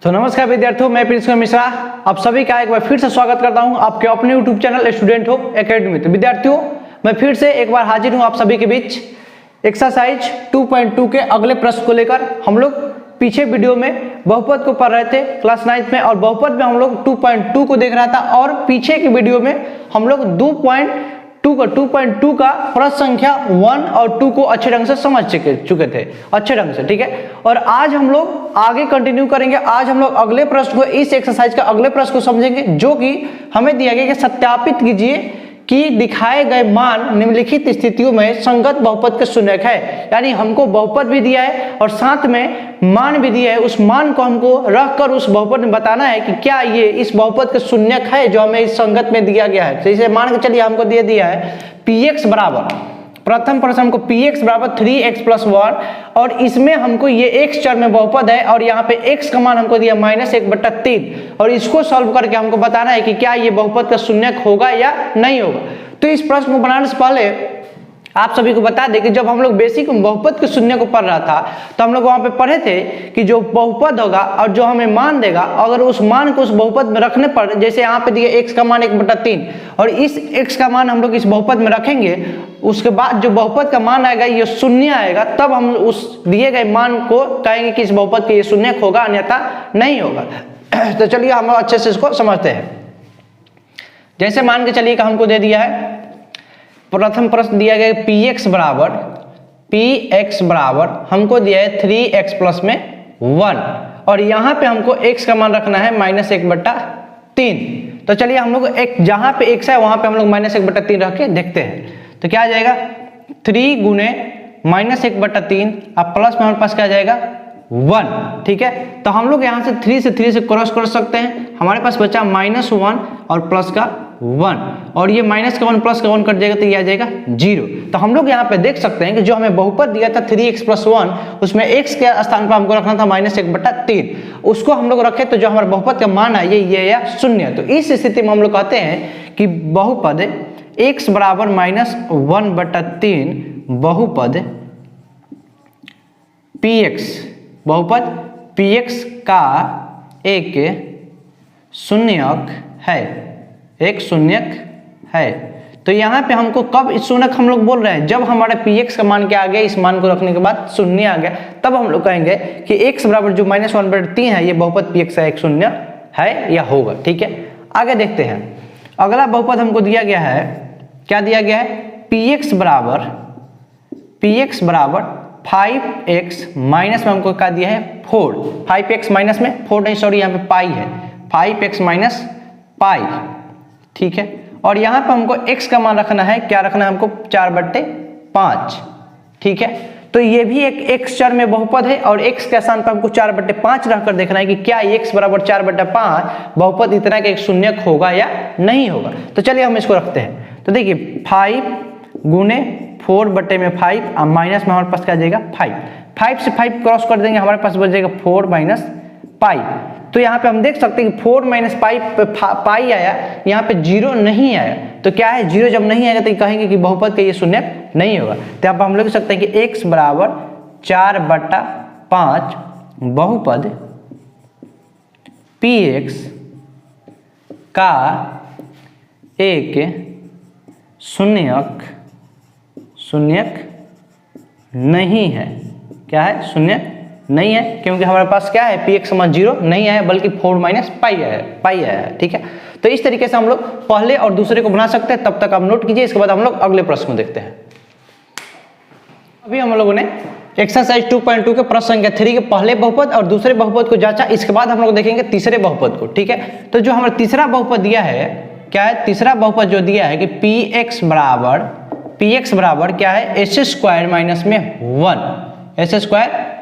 तो नमस्कार विद्यार्थियों, मैं प्रिंस मिश्रा आप सभी का एक बार फिर से स्वागत करता हूं आपके अपने YouTube channel student hope academy. तो विद्यार्थियों, मैं फिर से एक बार हाजिर हूं आप सभी के बीच एक्सरसाइज 2.2 के अगले प्रश्न को लेकर। हम लोग पीछे वीडियो में बहुपद को पढ़ रहे थे क्लास 9 में, और बहुपद में हम लोग 2.2 को देख रहा था, और पीछे की वीडियो में हम लोग 2.2 का प्रश्न संख्या 1 और 2 को अच्छे ढंग से समझ चुके थे, अच्छे ढंग से, ठीक है। और आज हम लोग आगे कंटिन्यू करेंगे। आज हम लोग अगले प्रश्न को, इस एक्सरसाइज का अगले प्रश्न को समझेंगे, जो कि हमें दिया गया कि सत्यापित कीजिए कि दिखाए गए मान निम्नलिखित स्थितियों में संगत बहुपद के शून्यक है। यानी हमको बहुपद भी दिया है और साथ में मान भी दिया है। उस मान को हमको रखकर उस बहुपद में बताना है कि क्या ये इस बहुपद के शून्यक है जो हमें इस संगत में दिया गया है। तो इसे मान के चलिए, हमको दिया है px बराबर, प्रथम प्रश्न हमको px बराबर 3x + 1, और इसमें हमको ये x चर में बहुपद है, और यहाँ पे x का मान हमको दिया -1/3, और इसको सॉल्व करके हमको बताना है कि क्या ये बहुपद का शून्यक होगा या नहीं होगा। तो इस प्रश्न को बनाने से पहले आप सभी को बता दें कि जब हम लोग बेसिक बहुपद के शून्य को पढ़ रहा था, तो हम लोग वहां पे पढ़े थे कि जो बहुपद होगा और जो हमें मान देगा, अगर उस मान को उस बहुपद में रखने पर, जैसे यहाँ पे दिया x का मान 1/3, और इस x का मान हम लोग इस बहुपद में रखेंगे, उसके बाद जो बहुपद का मान आएगा ये शून्य आएगा, तब हम उस दिए गए मान को कहेंगे कि इस बहुपद का ये शून्य होगा, अन्यथा नहीं होगा। तो चलिए हम अच्छे से इसको समझते हैं। जैसे मान के चलिए कि हमको दे दिया है, प्रथम प्रश्न दिया गया px बराबर हमको दिया है 3x + 1, और यहाँ पे हमको x का मान रखना है -1/3। तो चलिए हम लोग एक, जहाँ पे x है वहाँ पे हम लोग -1/3 रख के देखते हैं। तो क्या आ जाएगा, 3 गुने -1/3, अब प्लस में हमारे पास क्या आ जाएगा 1, ठीक है। तो हम लोग यहाँ से 3 से क्रॉस कर सकते हैं, हमारे पास बचा -1 और प्लस का 1, और ये माइनस का 1 प्लस का 1 कट जाएगा तो ये आ जाएगा 0। तो हम लोग यहाँ पे देख सकते हैं कि जो हमें बहुपद दिया था 3x + 1, उसमें x के स्थान पर हमको रखना था -1/3, उसको हम लोग रखे तो जो हमारा बहुपद का मान है ये या 0। तो इस स्थिति में हम लोग कहते हैं कि बहुपद x बराबर -1/3 बहुपद px, बहुपद px का एक शून्यक है, एक शून्यक है। तो यहाँ पे हमको कब इस शून्यक हम लोग बोल रहे हैं, जब हमारे px का मान क्या आ गया, इस मान को रखने के बाद शून्य आ गया, तब हम लोग कहेंगे कि x बराबर जो -1/3 है, ये बहुपद px का एक शून्य है या होगा, ठीक है। आगे देखते हैं, अगला बहुपद हमको दिया गया है, क्या दिया गया है, px बराबर 5x माइनस में हमको क्या दिया है 4, 5x माइनस में 4 नहीं, सॉरी यहाँ पे पाई है, 5x - पाई, ठीक है। और यहाँ पे हमको x का मान रखना है, क्या रखना है हमको 4/5, ठीक है। तो ये भी एक x चर में बहुपद है, और x के स्थान पर हमको 4/5 रखकर देखना है कि क्या x बराबर 4/5 बहुपद इतना का एक शून्यक होगा या नहीं होगा। तो चलिए हम इसको रखते हैं। तो देखिए 5 गुने 4/5, और माइनस में हमारे पास क्या जाएगा 5 से 5 क्रॉस कर देंगे, हमारे पास बच जाएगा 4 - पाई। तो यहाँ पे हम देख सकते हैं कि 4 - पाई आया, यहाँ पे 0 नहीं आया। तो क्या है, 0 जब नहीं आएगा तो कहेंगे कि बहुपद का ये शून्यक नहीं होगा। तो यहाँ पर हम लोग सकते हैं कि x बराबर 4/5 बहुपद px का एक शून्यक नहीं है। क्या है, शून्यक नहीं है, क्योंकि हमारे पास क्या है, px मान 0 नहीं है, बल्कि 4 - पाई आया है, ठीक है। तो इस तरीके से हम लोग पहले और दूसरे को बना सकते हैं। तब तक आप नोट कीजिए, इसके बाद हम लोग अगले प्रश्न को देखते हैं। अभी हम लोगों ने एक्सरसाइज 2.2 के प्रश्न संख्या 3 के पहले बहुपद और दूसरे बहुपद को जांचा। इसके बाद हम लोग देखेंगे तीसरे बहुपद को, ठीक है। तो जो हमारा तीसरा बहुपद दिया है, क्या है, तीसरा बहुपद जो दिया है कि px बराबर क्या है, s² -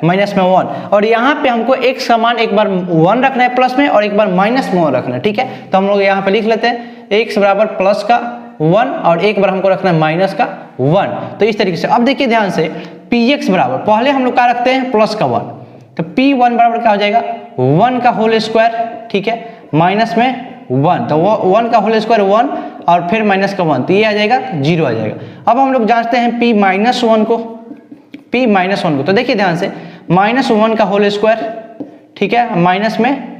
1, और यहाँ पे हमको x का मान एक बार 1 रखना है प्लस में, और एक बार माइनस में 1 रखना है, ठीक है। तो हम लोग यहाँ पे लिख लेते हैं x बराबर प्लस का 1, और एक बार हमको रखना है माइनस का 1। तो इस तरीके से अब देखिए ध्यान से, px बराबर पहले हम लोग क्या रखते हैं, प्लस का 1, तो p1 बराबर क्या हो जाएगा 1 का होल स्क्वायर, ठीक है, माइनस में 1, तो 1 का होल स्क्वायर 1, और फिर माइनस का 1, तो ये आ जाएगा 0 आ जाएगा। अब हम लोग जांचते हैं p - 1 को, तो देखिए ध्यान से -1 का होल स्क्वायर, ठीक है, माइनस में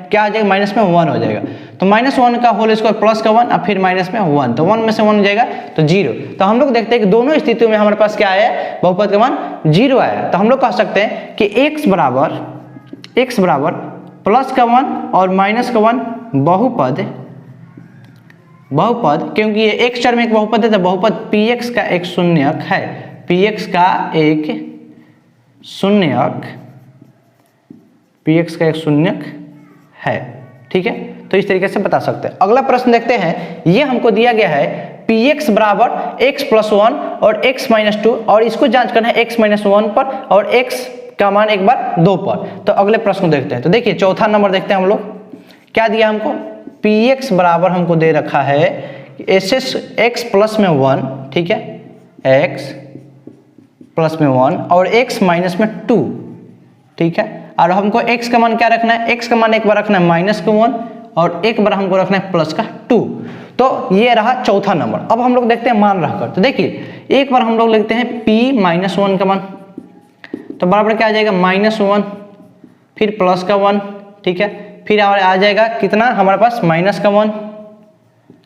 क्या आ जाएगा, माइनस में 1 हो जाएगा। तो -1 का होल स्क्वायर प्लस का 1 और फिर माइनस में 1, तो 1 में से 1 हो जाएगा तो 0। तो हम लोग देखते हैं कि दोनों स्थितियों में हमारे पास क्या आया है, बहुपद का मान 0 आया। तो हम लोग कह सकते हैं कि x बराबर प्लस का 1 और माइनस का 1 बहुपद, क्योंकि ये x चर में एक बहुपद है तो बहुपद px का एक शून्यक है, px का एक शून्यक है। ठीक है, तो इस तरीके से बता सकते हैं। अगला प्रश्न देखते हैं, ये हमको दिया गया है px बराबर x + 1 और x - 2 और इसको जांच करना है x - 1 पर और x का मान एक बार 2 पर। तो अगले प्रश्न को देखते हैं। तो देखिए चौथा नंबर देखते हैं हम लोग, क्या दिया हमको, px बराबर हमको दे रखा है x प्लस में 1, ठीक है, x प्लस में 1 और x माइनस में 2, ठीक है, और हमको x का मान क्या रखना है, x का मान एक बार रखना है -1 और एक बार हमको रखना है +2। तो ये रहा चौथा नंबर। अब हम लोग देखते हैं मान रखकर। तो देखिए एक बार हम लोग लिखते हैं p - 1 का मान, तो बराबर क्या आ जाएगा, -1 फिर प्लस का 1, ठीक है, फिर आ जाएगा कितना हमारे पास -1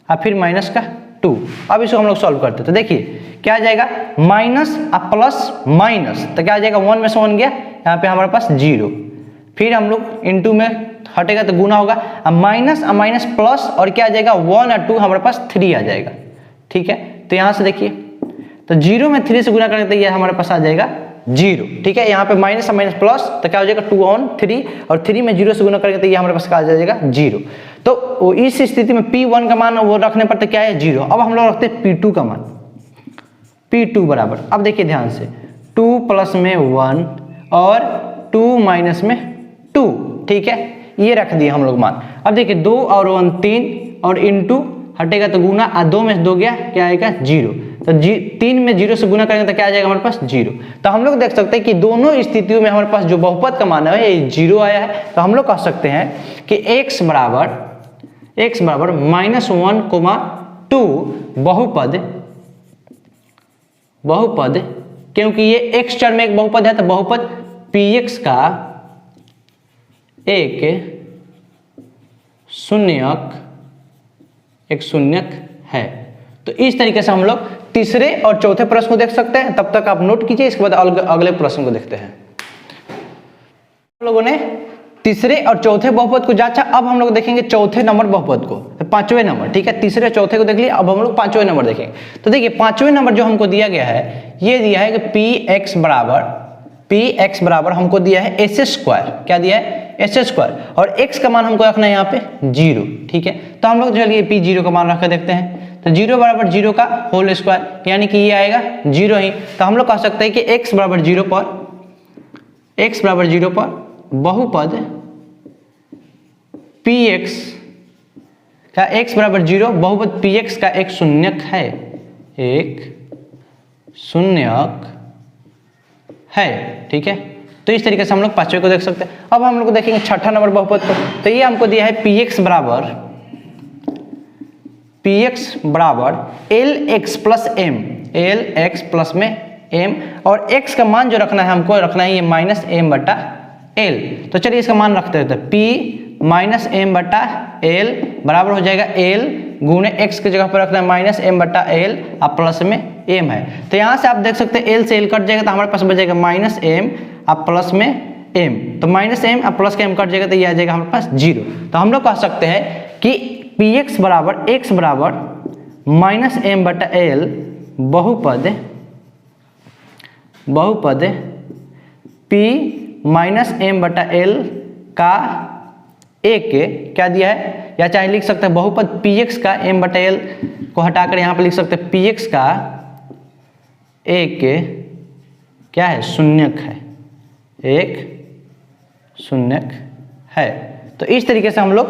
और फिर -2। अब इसको हम लोग सॉल्व करते हैं। तो देखिए क्या आ जाएगा, माइनस और प्लस माइनस, तो क्या आ जाएगा, 1 में से 1 गया, यहाँ पे हमारे पास 0, फिर हम लोग इनटू में हटेगा तो गुना होगा, अब माइनस और माइनस प्लस और क्या आ जाएगा 1 और 2 हमारे पास 3 आ जाएगा। ठीक है, तो यहाँ से देखिए तो 0 में 3 से गुना करेंगे तो ये हमारे पास आ जाएगा 0। ठीक है, यहाँ पे माइनस और माइनस प्लस तो क्या हो जाएगा 2 और 3 और 3 में 0 से गुना करेंगे तो ये हमारे पास क्या आ जाएगा 0। तो इस स्थिति में P1 का मान वो रखने पर तो क्या है 0। अब हम लोग रखते हैं P2 का मान, P2 बराबर, अब देखिए ध्यान से 2 प्लस में 1 और 2 माइनस में 2, ठीक है, ये रख दिए हम लोग मान। अब देखिए 2 और 1 3 और इनटू हटेगा तो गुना, 2 में से 2 गया, क्या आएगा 0, तो 3 में 0 से गुना करेंगे तो क्या आ जाएगा हमारे पास 0। तो हम लोग देख सकते हैं कि दोनों स्थितियों में हमारे पास जो बहुपद का मान है ये 0 आया है। तो हम लोग कह सकते हैं कि x बराबर -1, 2 बहुपद, क्योंकि ये x चर में एक बहुपद है तो बहुपद px का एक शून्यक है। तो इस तरीके से हम लोग तीसरे और चौथे प्रश्न को देख सकते हैं। तब तक आप नोट कीजिए, इसके बाद अगले प्रश्न को देखते हैं। हम लोगों ने तीसरे और चौथे बहुपद को जांचा, अब हम लोग देखेंगे चौथे नंबर बहुपद को, तो 5वें नंबर, ठीक है, तीसरे और चौथे को देख लिया, अब हम लोग 5वें नंबर देखेंगे। तो देखिए 5वें नंबर जो हमको दिया गया है, ये दिया है कि px बराबर हमको दिया है s², क्या दिया है s², और x का मान हमको रखना है यहाँ पे 0, ठीक है। तो हम लोग चलिए p0 का मान रख कर देखते हैं। तो 0 बराबर 0 का होल स्क्वायर, यानी कि ये आएगा 0 ही। तो हम लोग कह सकते हैं कि x बराबर 0 पर बहुपद px का x बराबर 0 बहुपद px का एक शून्यक है, ठीक है। तो इस तरीके से हम लोग 5वें को देख सकते हैं। अब हम लोग देखेंगे छठा नंबर बहुपद को। तो ये हमको दिया है px बराबर lx plus m, lx plus में m, और x का मान जो रखना है हमको रखना है ये -m/l। तो चलिए इसका मान रखते हैं, p -m/l बराबर हो जाएगा l गुणे x की जगह पर रखना है -m/l और प्लस में m है। तो यहाँ से आप देख सकते हैं l से l कट जाएगा तो हमारे पास बचेगा -m और प्लस में m, तो -m और प्लस का m कट जाएगा तो ये आ जाएगा हमारे पास 0। तो हम लोग कह सकते हैं कि px बराबर x बराबर -m/l बहुपद p -m/l का एक क्या दिया है, या चाहे लिख सकते हैं बहुपद px का m/l को हटाकर यहाँ पे लिख सकते हैं px का एक क्या है शून्यक है। तो इस तरीके से हम लोग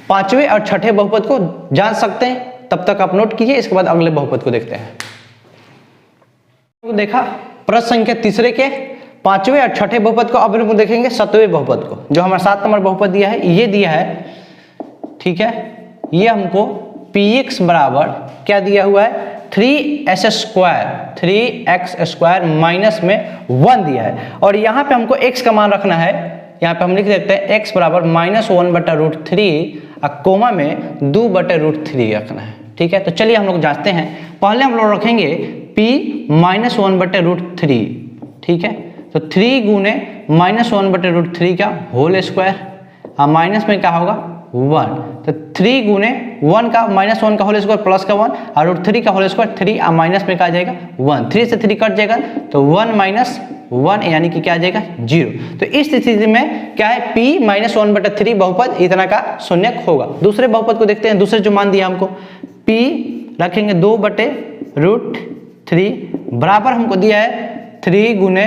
5वें और छठे बहुपद को जान सकते हैं। तब तक आप नोट कीजिए, इसके बाद अगले बहुपद को देखते हैं। देखा प्रश्न संख्या तीसरे के 5वें और छठे बहुपद को। अब हम देखेंगे 7वें बहुपद को, जो हमारा 7 नंबर बहुपद दिया है, ये दिया है, ठीक है। ये हमको px बराबर क्या दिया हुआ है 3x² माइनस में 1 दिया है, और यहाँ पे हमको x का मान रखना है यहाँ पे हम लिख देते हैं x बराबर -1/√3 और कोमा में 2/√3 रखना है। ठीक है, तो चलिए हम लोग जांचते हैं। पहले हम लोग रखेंगे p -1/√3। ठीक है, तो 3 गुने -1/√3 का होल स्क्वायर और माइनस में क्या होगा 1, तो 3 गुने 1 का -1 का होल स्क्वायर प्लस का 1 और √3 का होल स्क्वायर 3 और माइनस में क्या आ जाएगा 1, 3 से 3 कट जाएगा तो 1 - 1 यानी कि क्या आ जाएगा 0। तो इस स्थिति में क्या है p -1/3 बहुपद इतना का शून्यक होगा। दूसरे बहुपद को देखते हैं। दूसरे जो मान दिया हमको p रखेंगे 2/√3 बराबर हमको दिया है 3 गुने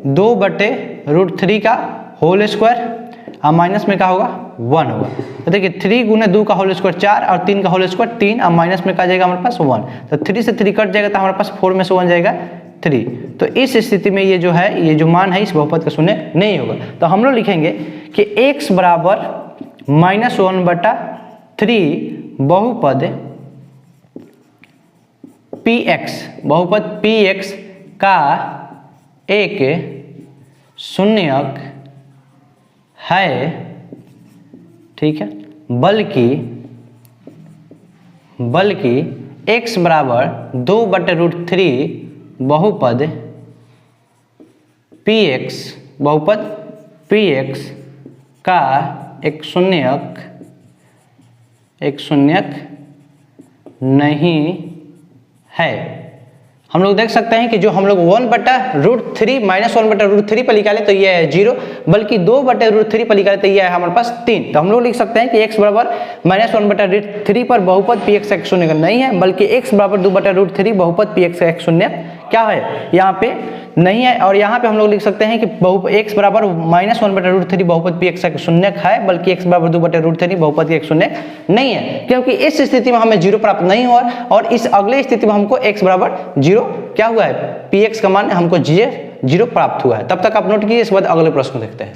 2/√3 का होल स्क्वायर और माइनस में क्या होगा 1 होगा। तो देखिए 3 गुने 2 का होल स्क्वायर 4 और 3 का होल स्क्वायर 3 और माइनस में क्या जाएगा हमारे पास 1, तो 3 से 3 कट जाएगा तो हमारे पास 4 में से 1 जाएगा 3। तो इस स्थिति में ये जो है ये जो मान है इस बहुपद का शून्य नहीं होगा। तो हम लोग लिखेंगे कि x बराबर -1/3 बहुपद px का एक शून्यक है। ठीक है, बल्कि x बराबर 2/√3 बहुपद px का एक शून्यक नहीं है। हम लोग देख सकते हैं कि जो हम लोग 1/√3 -1/√3 पर निकाले तो ये है 0, बल्कि 2/√3 पर निकाले तो ये है हमारे पास 3। तो हम लोग लिख सकते हैं कि x बराबर -1/√3 पर बहुपद px का एक शून्यक नहीं है, बल्कि x बराबर 2/√3 बहुपद px का एक शून्यक क्या है यहाँ पे नहीं है। और यहाँ पे हम लोग लिख सकते हैं कि x बराबर -1/√3 बहुपद px का एक शून्यक है, बल्कि x बराबर 2/√3 बहुपद का एक शून्यक नहीं है, क्योंकि इस स्थिति में हमें 0 प्राप्त नहीं हुआ और इस अगले स्थिति में हमको x बराबर 0 क्या हुआ है px का मान हमको 0 प्राप्त हुआ है। तब तक आप नोट कीजिए, इसके बाद अगले प्रश्न देखते हैं।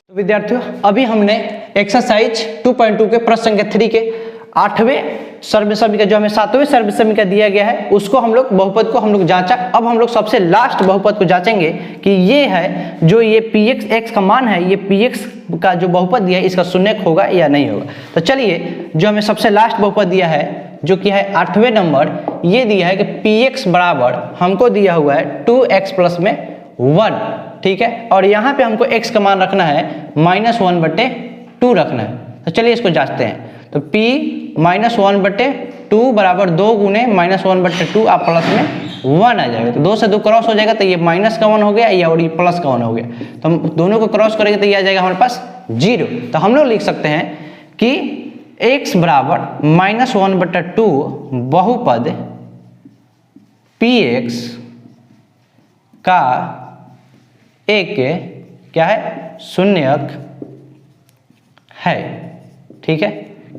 तो विद्यार्थियों अभी हमने एक्सरसाइज 2.2 के प्रश्न संख्या 3 के 8वें सर्व समीकरण जो हमें 7वें सर्व समीकरण दिया गया है उसको हम लोग बहुपद को हम लोग जांचा। अब हम लोग सबसे लास्ट बहुपद को जांचेंगे कि ये है जो ये px x का मान है, ये px का जो बहुपद दिया है इसका शून्यक होगा या नहीं होगा। तो चलिए जो हमें सबसे लास्ट बहुपद दिया है जो कि है 8वें नंबर, ये दिया है कि px बराबर हमको दिया हुआ है 2x प्लस में 1। ठीक है, और यहाँ पे हमको x का मान रखना है -1/2 रखना है। तो चलिए इसको जांचते हैं। तो p -1/2 बराबर 2 गुने -1/2 आप प्लस में 1 आ जाएगा। तो 2 से 2 क्रॉस हो जाएगा तो ये माइनस का 1 हो गया या और ये प्लस का 1 हो गया। तो हम दोनों को क्रॉस करेंगे तो ये आ जाएगा हमारे पास 0। तो हम लोग लिख सकते हैं कि x बराबर -1/2 बहुपद px का एक क्या है शून्यक है। ठीक है,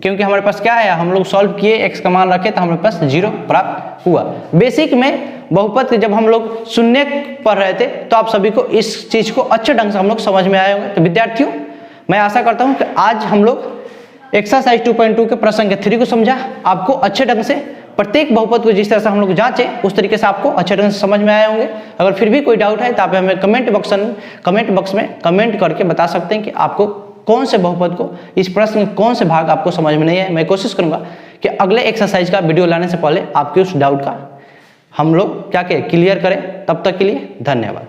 क्योंकि हमारे पास क्या है हम लोग सॉल्व किए x का मान रखे तो हमारे पास 0 प्राप्त हुआ। बेसिक में बहुपद जब हम लोग शून्यक पढ़ रहे थे तो आप सभी को इस चीज को अच्छे ढंग से हम लोग समझ में आए होंगे। तो विद्यार्थियों मैं आशा करता हूं कि आज हम लोग एक्सरसाइज 2.2 के प्रश्न संख्या 3 को समझा, आपको अच्छे ढंग से प्रत्येक बहुपद को जिस तरह से हम लोग जांचे उस तरीके से आपको अच्छे ढंग से समझ में आए होंगे। अगर फिर भी कोई डाउट है तो आप हमें कमेंट बॉक्स में कमेंट करके बता सकते हैं कि आपको कौन से बहुपद को इस प्रश्न में कौन से भाग आपको समझ में नहीं है। मैं कोशिश करूंगा कि अगले एक्सरसाइज का वीडियो लाने से पहले आपके उस डाउट का हम लोग क्या क्लियर करें। तब तक के लिए धन्यवाद।